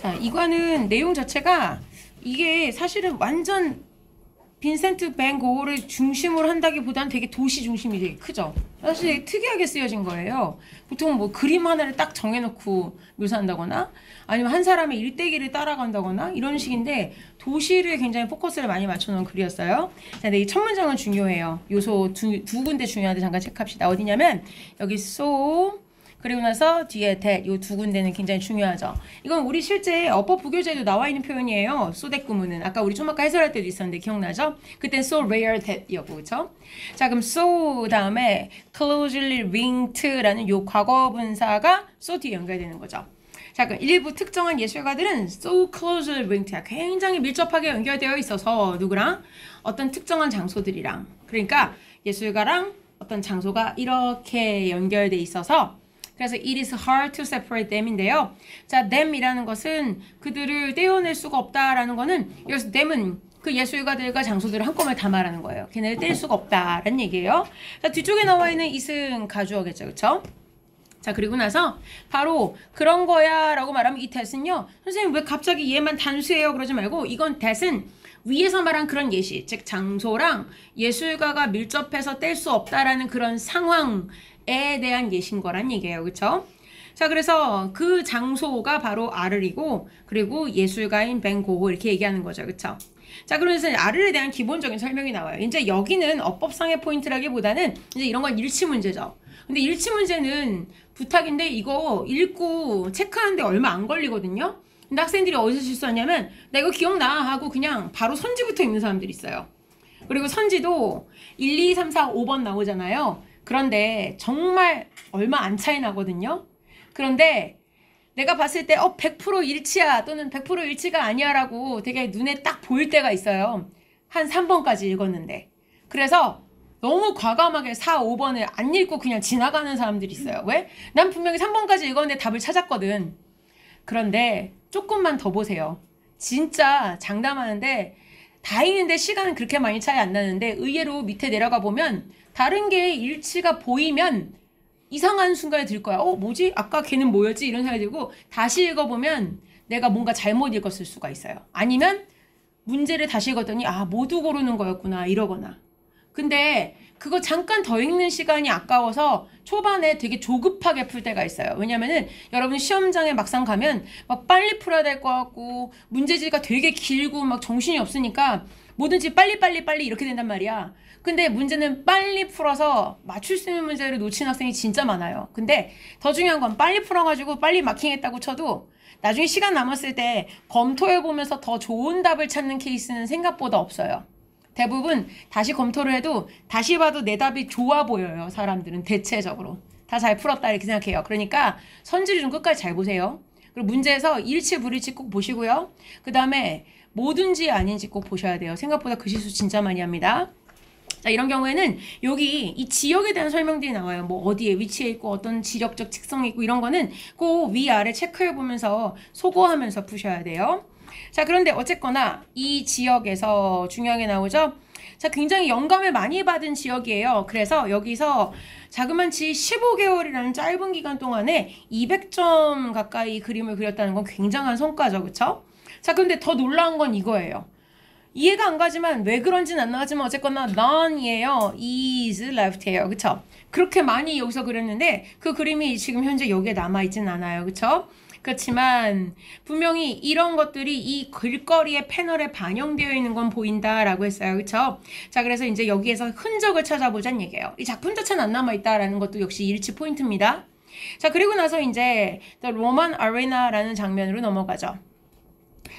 자, 이거는 내용 자체가 이게 사실은 완전 빈센트 밴 고흐를 중심으로 한다기보다는 되게 도시 중심이 되게 크죠. 사실 되게 특이하게 쓰여진 거예요. 보통 뭐 그림 하나를 딱 정해놓고 묘사한다거나 아니면 한 사람의 일대기를 따라간다거나 이런 식인데 도시를 굉장히 포커스를 많이 맞춰놓은 글이었어요. 자, 근데 이 첫 문장은 중요해요. 요소 두 군데 중요한데 잠깐 체크합시다. 어디냐면 여기 so 그리고 나서 뒤에 that 이 두 군데는 굉장히 중요하죠. 이건 우리 실제 어법 부교재에도 나와 있는 표현이에요. so that 구문은 아까 우리 좀 아까 해설할 때도 있었는데 기억나죠? 그땐 so rare that 이었고 그쵸? 자 그럼 so 다음에 closely linked라는 요 과거분사가 so 뒤에 연결되는 거죠. 자 그럼 일부 특정한 예술가들은 so closely linked 굉장히 밀접하게 연결되어 있어서 누구랑? 어떤 특정한 장소들이랑 그러니까 예술가랑 어떤 장소가 이렇게 연결돼 있어서 그래서 it is hard to separate them인데요. 자, them이라는 것은 그들을 떼어낼 수가 없다라는 거는 여기서 them은 그 예술가들과 장소들을 한꺼번에 다 말하는 거예요. 걔네를 뗄 수가 없다라는 얘기예요. 자, 뒤쪽에 나와 있는 it은 가주어겠죠. 그쵸? 자, 그리고 나서 바로 그런 거야 라고 말하면 이 that은요. 선생님 왜 갑자기 얘만 단수예요? 그러지 말고 이건 that은 위에서 말한 그런 예시, 즉 장소랑 예술가가 밀접해서 뗄 수 없다라는 그런 상황에 대한 예신 거란 얘기예요. 그쵸? 자, 그래서 그 장소가 바로 아르리고 그리고 예술가인 벤 고흐 이렇게 얘기하는 거죠. 그쵸? 자, 그러면서 아르에 대한 기본적인 설명이 나와요. 이제 여기는 어법상의 포인트라기보다는 이제 이런 건 일치 문제죠. 근데 일치 문제는 부탁인데 이거 읽고 체크하는데 얼마 안 걸리거든요. 근데 학생들이 어디서 실수하냐면 나 이거 기억나 하고 그냥 바로 선지부터 읽는 사람들이 있어요. 그리고 선지도 1, 2, 3, 4, 5번 나오잖아요. 그런데 정말 얼마 안 차이 나거든요. 그런데 내가 봤을 때 100% 일치야 또는 100% 일치가 아니야 라고 되게 눈에 딱 보일 때가 있어요. 한 3번까지 읽었는데. 그래서 너무 과감하게 4, 5번을 안 읽고 그냥 지나가는 사람들이 있어요. 왜? 난 분명히 3번까지 읽었는데 답을 찾았거든. 그런데 조금만 더 보세요. 진짜 장담하는데 다 읽는데 시간은 그렇게 많이 차이 안 나는데 의외로 밑에 내려가 보면 다른 게 일치가 보이면 이상한 순간에 들 거야. 뭐지? 아까 걔는 뭐였지? 이런 생각이 들고 다시 읽어보면 내가 뭔가 잘못 읽었을 수가 있어요. 아니면 문제를 다시 읽었더니 모두 고르는 거였구나 이러거나. 근데 그거 잠깐 더 읽는 시간이 아까워서 초반에 되게 조급하게 풀 때가 있어요. 왜냐면은 여러분 시험장에 막상 가면 막 빨리 풀어야 될 것 같고 문제지가 되게 길고 막 정신이 없으니까 뭐든지 빨리 이렇게 된단 말이야. 근데 문제는 빨리 풀어서 맞출 수 있는 문제를 놓친 학생이 진짜 많아요. 근데 더 중요한 건 빨리 풀어가지고 빨리 마킹했다고 쳐도 나중에 시간 남았을 때 검토해보면서 더 좋은 답을 찾는 케이스는 생각보다 없어요. 대부분 다시 검토를 해도 다시 봐도 내 답이 좋아 보여요. 사람들은 대체적으로. 다 잘 풀었다 이렇게 생각해요. 그러니까 선지를 좀 끝까지 잘 보세요. 그리고 문제에서 일치 불일치 꼭 보시고요. 그 다음에 뭐든지 아닌지 꼭 보셔야 돼요. 생각보다 글씨수 진짜 많이 합니다. 자, 이런 경우에는 여기 이 지역에 대한 설명들이 나와요. 뭐 어디에 위치해 있고 어떤 지력적 특성이 있고 이런 거는 꼭 위아래 체크해 보면서 소거하면서 푸셔야 돼요. 자, 그런데 어쨌거나 이 지역에서 중요하게 나오죠. 자, 굉장히 영감을 많이 받은 지역이에요. 그래서 여기서 자그만치 15개월이라는 짧은 기간 동안에 200점 가까이 그림을 그렸다는 건 굉장한 성과죠. 그쵸? 자, 근데 더 놀라운 건 이거예요. 이해가 안 가지만 왜 그런지는 안 나가지만 어쨌거나 none이에요. is left예요. 그쵸? 그렇게 많이 여기서 그렸는데 그 그림이 지금 현재 여기에 남아있진 않아요. 그쵸? 그렇지만 분명히 이런 것들이 이 글거리의 패널에 반영되어 있는 건 보인다라고 했어요. 그쵸? 자, 그래서 이제 여기에서 흔적을 찾아보자는 얘기예요. 이 작품 자체는 안 남아있다라는 것도 역시 일치 포인트입니다. 자, 그리고 나서 이제 The Roman Arena라는 장면으로 넘어가죠.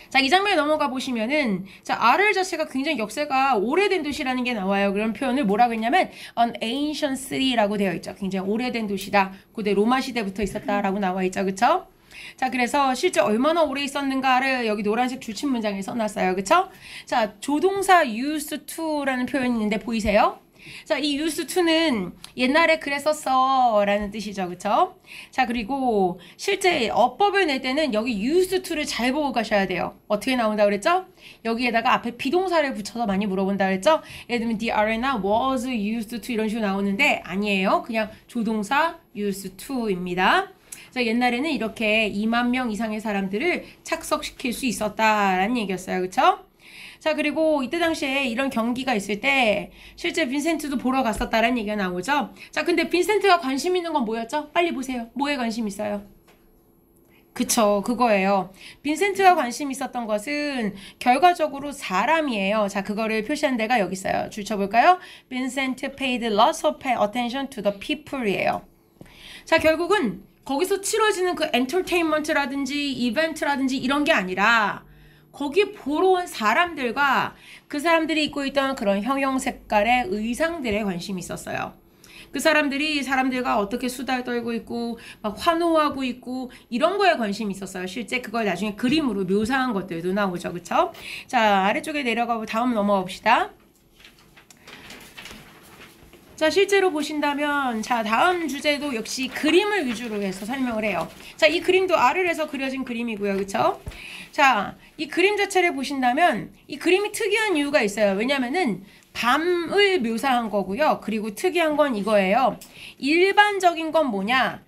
자, 이 장면에 넘어가 보시면은 자, 아르 자체가 굉장히 역사가 오래된 도시라는 게 나와요. 그런 표현을 뭐라고 했냐면 an ancient city라고 되어 있죠. 굉장히 오래된 도시다. 고대 로마 시대부터 있었다라고 나와 있죠. 그쵸? 자, 그래서 실제 얼마나 오래 있었는가를 여기 노란색 줄침 문장에 써놨어요. 그쵸? 자, 조동사 used to라는 표현이 있는데 보이세요? 자, 이 used to는 옛날에 그랬었어 라는 뜻이죠. 그쵸? 자, 그리고 실제 어법을 낼 때는 여기 used to를 잘 보고 가셔야 돼요. 어떻게 나온다 그랬죠? 여기에다가 앞에 비동사를 붙여서 많이 물어본다 그랬죠? 예를 들면 the arena was used to 이런 식으로 나오는데 아니에요. 그냥 조동사 used to입니다. 그래서 옛날에는 이렇게 2만 명 이상의 사람들을 착석시킬 수 있었다라는 얘기였어요. 그쵸? 자, 그리고 이때 당시에 이런 경기가 있을 때 실제 빈센트도 보러 갔었다라는 얘기가 나오죠. 자, 근데 빈센트가 관심 있는 건 뭐였죠? 빨리 보세요. 뭐에 관심 있어요? 그쵸, 그거예요. 빈센트가 관심 있었던 것은 결과적으로 사람이에요. 자, 그거를 표시한 데가 여기 있어요. 줄 쳐볼까요? Vincent paid lots of attention to the people이에요. 자, 결국은 거기서 치러지는 그 엔터테인먼트라든지 이벤트라든지 이런 게 아니라 거기 보러 온 사람들과 그 사람들이 입고 있던 그런 형형 색깔의 의상들에 관심이 있었어요. 그 사람들이 사람들과 어떻게 수다를 떨고 있고 막 환호하고 있고 이런 거에 관심이 있었어요. 실제 그걸 나중에 그림으로 묘사한 것들도 나오죠. 그쵸? 자, 아래쪽에 내려가고 다음 넘어가 봅시다. 자, 실제로 보신다면 자, 다음 주제도 역시 그림을 위주로 해서 설명을 해요. 자, 이 그림도 알을 해서 그려진 그림이고요. 그쵸? 자, 이 그림 자체를 보신다면 이 그림이 특이한 이유가 있어요. 왜냐면은 밤을 묘사한 거고요. 그리고 특이한 건 이거예요. 일반적인 건 뭐냐?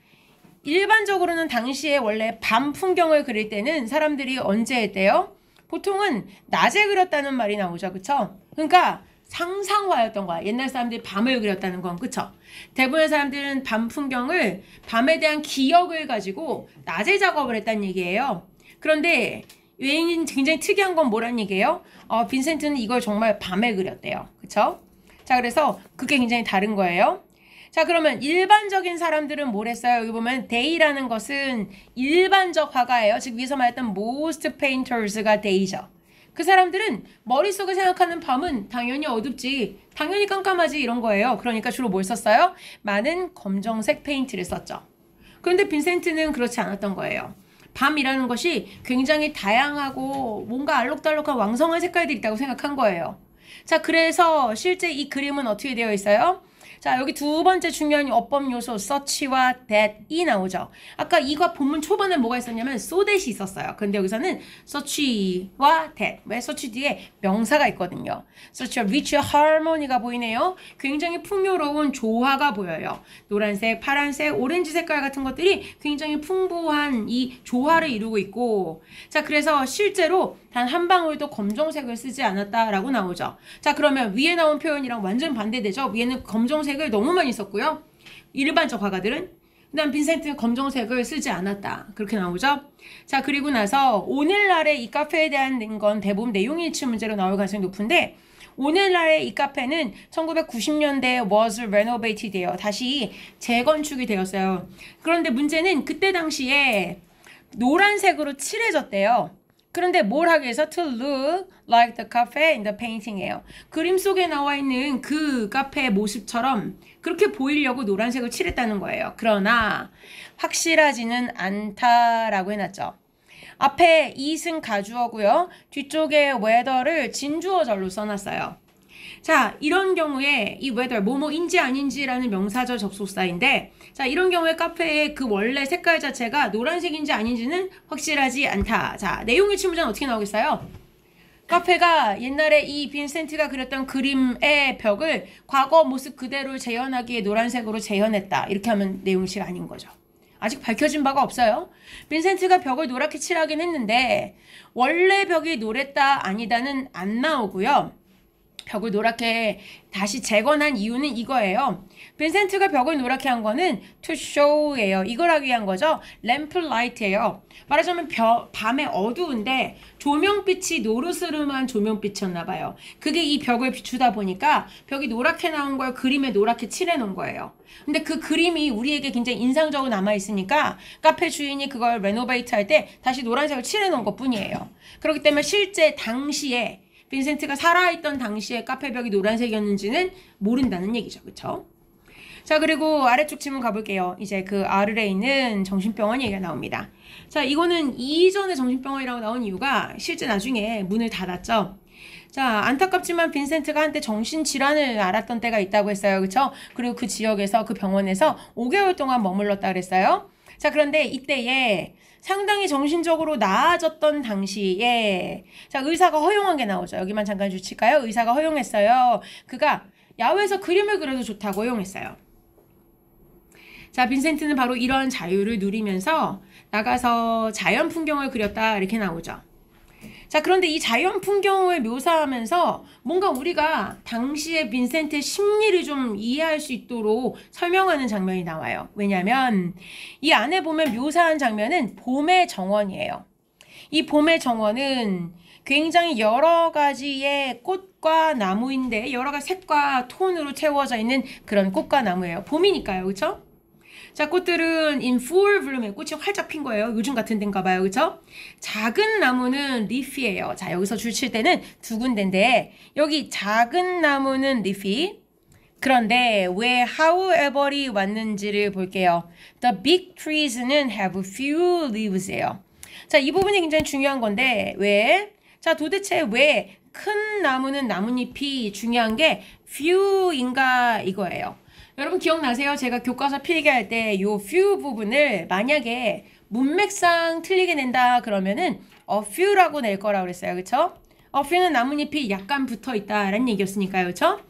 일반적으로는 당시에 원래 밤 풍경을 그릴 때는 사람들이 언제 했대요? 보통은 낮에 그렸다는 말이 나오죠. 그쵸? 그러니까 상상화였던 거야. 옛날 사람들이 밤을 그렸다는 건. 그쵸? 대부분의 사람들은 밤 풍경을 밤에 대한 기억을 가지고 낮에 작업을 했다는 얘기예요. 그런데 굉장히 특이한 건 뭐란 얘기예요? 빈센트는 이걸 정말 밤에 그렸대요. 그쵸? 자, 그래서 그게 굉장히 다른 거예요. 자, 그러면 일반적인 사람들은 뭘 했어요? 여기 보면 day라는 것은 일반적 화가예요. 즉 위에서 말했던 most painters가 day죠. 그 사람들은 머릿속에 생각하는 밤은 당연히 어둡지, 당연히 깜깜하지 이런 거예요. 그러니까 주로 뭘 썼어요? 많은 검정색 페인트를 썼죠. 그런데 빈센트는 그렇지 않았던 거예요. 밤이라는 것이 굉장히 다양하고 뭔가 알록달록한 왕성한 색깔들이 있다고 생각한 거예요. 자, 그래서 실제 이 그림은 어떻게 되어 있어요? 자, 여기 두 번째 중요한 어법 요소 such와 that이 나오죠. 아까 이과 본문 초반에 뭐가 있었냐면 so that이 있었어요. 근데 여기서는 such와 that, 왜 such 뒤에 명사가 있거든요. such a rich harmony가 보이네요. 굉장히 풍요로운 조화가 보여요. 노란색, 파란색, 오렌지 색깔 같은 것들이 굉장히 풍부한 이 조화를 이루고 있고, 자, 그래서 실제로 단 한 방울도 검정색을 쓰지 않았다라고 나오죠. 자, 그러면 위에 나온 표현이랑 완전 반대되죠. 위에는 검정색을 너무 많이 썼고요. 일반적 화가들은. 그다음 빈센트는 검정색을 쓰지 않았다. 그렇게 나오죠. 자, 그리고 나서 오늘날의 이 카페에 대한 건 대부분 내용 일치 문제로 나올 가능성이 높은데, 오늘날의 이 카페는 1990년대에 was renovated 돼요. 다시 재건축이 되었어요. 그런데 문제는 그때 당시에 노란색으로 칠해졌대요. 그런데 뭘 하기 위해서 to look like the cafe in the painting이에요. 그림 속에 나와 있는 그 카페의 모습처럼 그렇게 보이려고 노란색을 칠했다는 거예요. 그러나 확실하지는 않다라고 해놨죠. 앞에 it은 가주어고요. 뒤쪽에 weather를 진주어절로 써놨어요. 자, 이런 경우에 이 whether, 뭐뭐인지 아닌지라는 명사절 접속사인데, 자, 이런 경우에 카페의 그 원래 색깔 자체가 노란색인지 아닌지는 확실하지 않다. 자, 내용일치 문제는 어떻게 나오겠어요? 카페가 옛날에 이 빈센트가 그렸던 그림의 벽을 과거 모습 그대로 재현하기에 노란색으로 재현했다. 이렇게 하면 내용일치가 아닌 거죠. 아직 밝혀진 바가 없어요. 빈센트가 벽을 노랗게 칠하긴 했는데 원래 벽이 노랬다 아니다는 안 나오고요. 벽을 노랗게 다시 재건한 이유는 이거예요. 빈센트가 벽을 노랗게 한 거는 to show예요. 이걸 하기 위한 거죠. 램프 라이트예요. 말하자면 밤에 어두운데 조명빛이 노르스름한 조명빛이었나 봐요. 그게 이 벽을 비추다 보니까 벽이 노랗게 나온 걸 그림에 노랗게 칠해놓은 거예요. 근데 그 그림이 우리에게 굉장히 인상적으로 남아있으니까 카페 주인이 그걸 레노베이트 할 때 다시 노란색을 칠해놓은 것 뿐이에요. 그렇기 때문에 실제 당시에 빈센트가 살아있던 당시에 카페벽이 노란색이었는지는 모른다는 얘기죠. 그쵸? 자, 그리고 아래쪽 질문 가볼게요. 이제 그 아르에 있는 정신병원 얘기가 나옵니다. 자, 이거는 이전에 정신병원이라고 나온 이유가 실제 나중에 문을 닫았죠. 자, 안타깝지만 빈센트가 한때 정신질환을 앓았던 때가 있다고 했어요. 그쵸? 그리고 그 지역에서 그 병원에서 5개월 동안 머물렀다 그랬어요. 자, 그런데 이때에 상당히 정신적으로 나아졌던 당시에 자, 의사가 허용한 게 나오죠. 여기만 잠깐 주칠까요? 의사가 허용했어요. 그가 야외에서 그림을 그려도 좋다고 허용했어요. 자, 빈센트는 바로 이런 자유를 누리면서 나가서 자연 풍경을 그렸다 이렇게 나오죠. 자, 그런데 이 자연 풍경을 묘사하면서 뭔가 우리가 당시의 빈센트의 심리를 좀 이해할 수 있도록 설명하는 장면이 나와요. 왜냐하면 이 안에 보면 묘사한 장면은 봄의 정원이에요. 이 봄의 정원은 굉장히 여러 가지의 꽃과 나무인데 여러 가지 색과 톤으로 채워져 있는 그런 꽃과 나무예요. 봄이니까요. 그렇죠? 자, 꽃들은 in full bloom에 꽃이 활짝 핀 거예요. 요즘 같은 데인가 봐요. 그쵸? 작은 나무는 leaf이에요. 자, 여기서 줄칠 때는 두 군데인데 여기 작은 나무는 leafy. 그런데 왜 however이 왔는지를 볼게요. The big trees는 have few leaves예요. 자, 이 부분이 굉장히 중요한 건데 왜? 자, 도대체 왜 큰 나무는 나뭇잎이 중요한 게 few인가 이거예요. 여러분 기억나세요? 제가 교과서 필기할 때 요 few 부분을 만약에 문맥상 틀리게 낸다 그러면은 a few라고 낼 거라고 그랬어요. 그쵸? a few는 나뭇잎이 약간 붙어 있다라는 얘기였으니까요. 그쵸?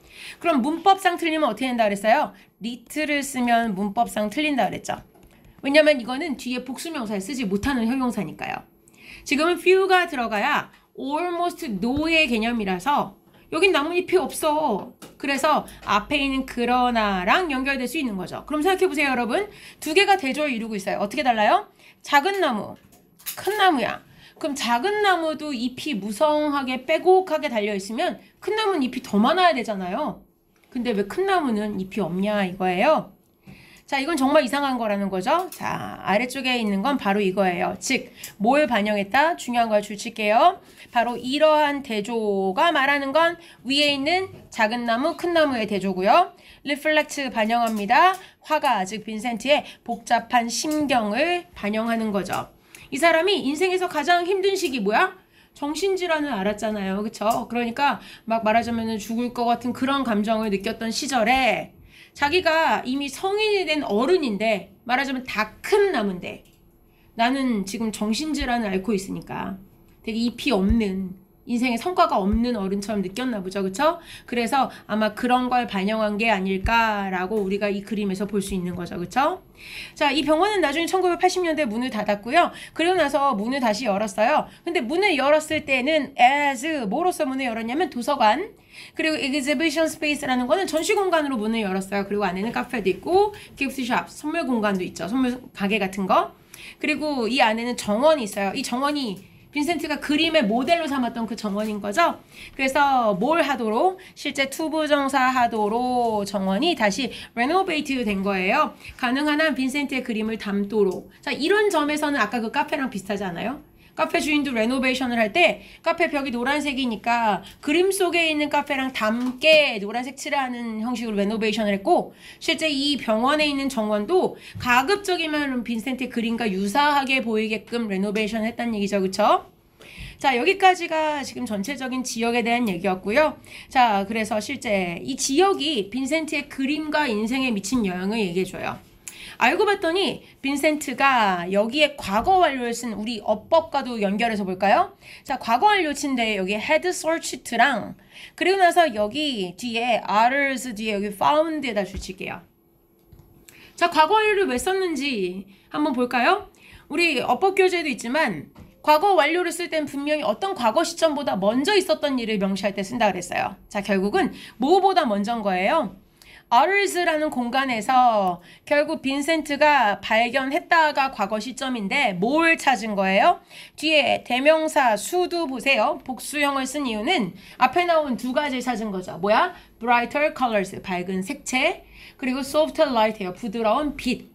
그럼 문법상 틀리면 어떻게 된다 그랬어요? little를 쓰면 문법상 틀린다 그랬죠. 왜냐면 이거는 뒤에 복수명사를 쓰지 못하는 형용사니까요. 지금은 few가 들어가야 almost no의 개념이라서 여긴 나뭇잎이 없어. 그래서 앞에 있는 그러나랑 연결될 수 있는 거죠. 그럼 생각해보세요, 여러분. 두 개가 대조를 이루고 있어요. 어떻게 달라요? 작은 나무, 큰 나무야. 그럼 작은 나무도 잎이 무성하게 빼곡하게 달려있으면 큰 나무는 잎이 더 많아야 되잖아요. 근데 왜 큰 나무는 잎이 없냐 이거예요. 자, 이건 정말 이상한 거라는 거죠. 자, 아래쪽에 있는 건 바로 이거예요. 즉, 뭘 반영했다? 중요한 걸 줄칠게요. 바로 이러한 대조가 말하는 건 위에 있는 작은 나무, 큰 나무의 대조고요. reflect 반영합니다. 화가, 즉 빈센트의 복잡한 심경을 반영하는 거죠. 이 사람이 인생에서 가장 힘든 시기 뭐야? 정신질환을 앓았잖아요. 그쵸? 그러니까 막 말하자면 죽을 것 같은 그런 감정을 느꼈던 시절에 자기가 이미 성인이 된 어른인데 말하자면 다 큰 나무인데 나는 지금 정신질환을 앓고 있으니까 되게 잎이 없는 인생에 성과가 없는 어른처럼 느꼈나 보죠. 그쵸? 그래서 아마 그런 걸 반영한 게 아닐까라고 우리가 이 그림에서 볼 수 있는 거죠. 그쵸? 자, 이 병원은 나중에 1980년대 문을 닫았고요. 그리고 나서 문을 다시 열었어요. 근데 문을 열었을 때는 as 뭐로서 문을 열었냐면 도서관 그리고 exhibition space라는 거는 전시 공간으로 문을 열었어요. 그리고 안에는 카페도 있고 gift shop 선물 공간도 있죠. 선물 가게 같은 거. 그리고 이 안에는 정원이 있어요. 이 정원이 빈센트가 그림의 모델로 삼았던 그 정원인 거죠. 그래서 뭘 하도록 실제 투부정사 하도록 정원이 다시 레노베이트 된 거예요. 가능한 한 빈센트의 그림을 담도록. 자, 이런 점에서는 아까 그 카페랑 비슷하지 않아요? 카페 주인도 레노베이션을 할 때 카페 벽이 노란색이니까 그림 속에 있는 카페랑 닮게 노란색 칠하는 형식으로 레노베이션을 했고 실제 이 병원에 있는 정원도 가급적이면 빈센트의 그림과 유사하게 보이게끔 레노베이션을 했다는 얘기죠. 그쵸? 자, 여기까지가 지금 전체적인 지역에 대한 얘기였고요. 자, 그래서 실제 이 지역이 빈센트의 그림과 인생에 미친 영향을 얘기해줘요. 알고 봤더니 빈센트가 여기에 과거 완료를 쓴 우리 어법과도 연결해서 볼까요? 자, 과거 완료 친데 여기 had searched랑 그리고 나서 여기 뒤에 others 뒤에 여기 found에다 줄칠게요. 자, 과거 완료를 왜 썼는지 한번 볼까요? 우리 어법 교재도 있지만 과거 완료를 쓸 땐 분명히 어떤 과거 시점보다 먼저 있었던 일을 명시할 때 쓴다 그랬어요. 자, 결국은 뭐보다 먼저인 거예요. others라는 공간에서 결국 빈센트가 발견했다가 과거 시점인데 뭘 찾은 거예요? 뒤에 대명사 수도 보세요. 복수형을 쓴 이유는 앞에 나온 두 가지를 찾은 거죠. 뭐야? brighter colors, 밝은 색채, 그리고 softer light예요. 부드러운 빛.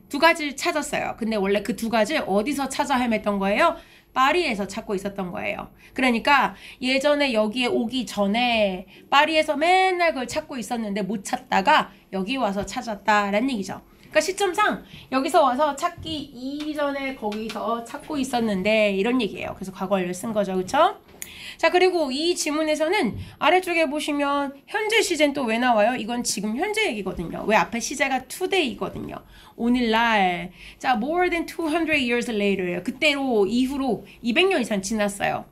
두 가지를 찾았어요. 근데 원래 그 두 가지를 어디서 찾아 헤맸던 거예요? 파리에서 찾고 있었던 거예요. 그러니까 예전에 여기에 오기 전에 파리에서 맨날 그걸 찾고 있었는데 못 찾다가 여기 와서 찾았다라는 얘기죠. 그러니까 시점상 여기서 와서 찾기 이전에 거기서 찾고 있었는데 이런 얘기예요. 그래서 과거 완료를 쓴 거죠. 그쵸? 자, 그리고 이 지문에서는 아래쪽에 보시면 현재 시제는 또 왜 나와요? 이건 지금 현재 얘기거든요. 왜 앞에 시제가 today이거든요. 오늘날. 자, more than 200 years later예요. 그때로 이후로 200년 이상 지났어요.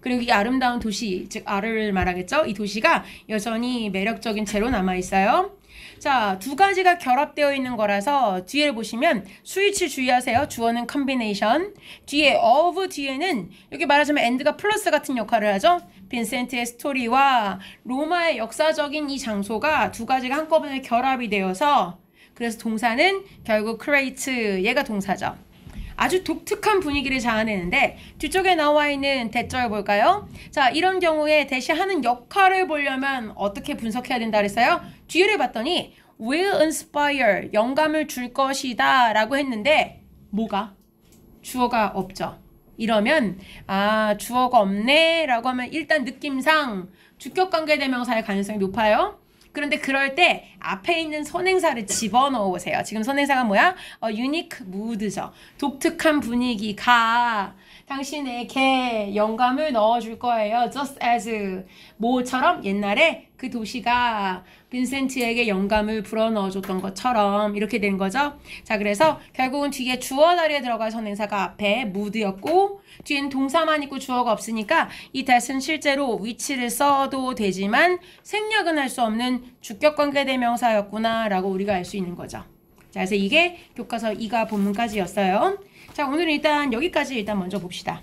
그리고 이 아름다운 도시, 즉 아르를 말하겠죠? 이 도시가 여전히 매력적인 채로 남아있어요. 자, 두 가지가 결합되어 있는 거라서 뒤에 보시면 스위치 주의하세요. 주어는 combination. 뒤에 of 뒤에는 여기 말하자면 and가 플러스 같은 역할을 하죠. 빈센트의 스토리와 로마의 역사적인 이 장소가 두 가지가 한꺼번에 결합이 되어서 그래서 동사는 결국 create 얘가 동사죠. 아주 독특한 분위기를 자아내는데 뒤쪽에 나와 있는 대절 볼까요? 자, 이런 경우에 대시 하는 역할을 보려면 어떻게 분석해야 된다 그랬어요? 뒤를 봤더니 will inspire, 영감을 줄 것이다 라고 했는데 뭐가? 주어가 없죠. 이러면 아, 주어가 없네 라고 하면 일단 느낌상 주격관계대명사의 가능성이 높아요. 그런데 그럴 때 앞에 있는 선행사를 집어넣어 보세요. 지금 선행사가 뭐야? unique mood죠. 독특한 분위기가 당신에게 영감을 넣어줄 거예요. just as 뭐처럼 옛날에 그 도시가 빈센트에게 영감을 불어넣어줬던 것처럼 이렇게 된 거죠. 자, 그래서 결국은 뒤에 주어 자리에 들어갈 선행사가 앞에 mood였고 뒤엔 동사만 있고 주어가 없으니까 이 that은 실제로 위치를 써도 되지만 생략은 할 수 없는 주격관계대명사였구나 라고 우리가 알 수 있는 거죠. 자, 그래서 이게 교과서 2가 본문까지였어요. 자, 오늘은 일단 여기까지 일단 먼저 봅시다.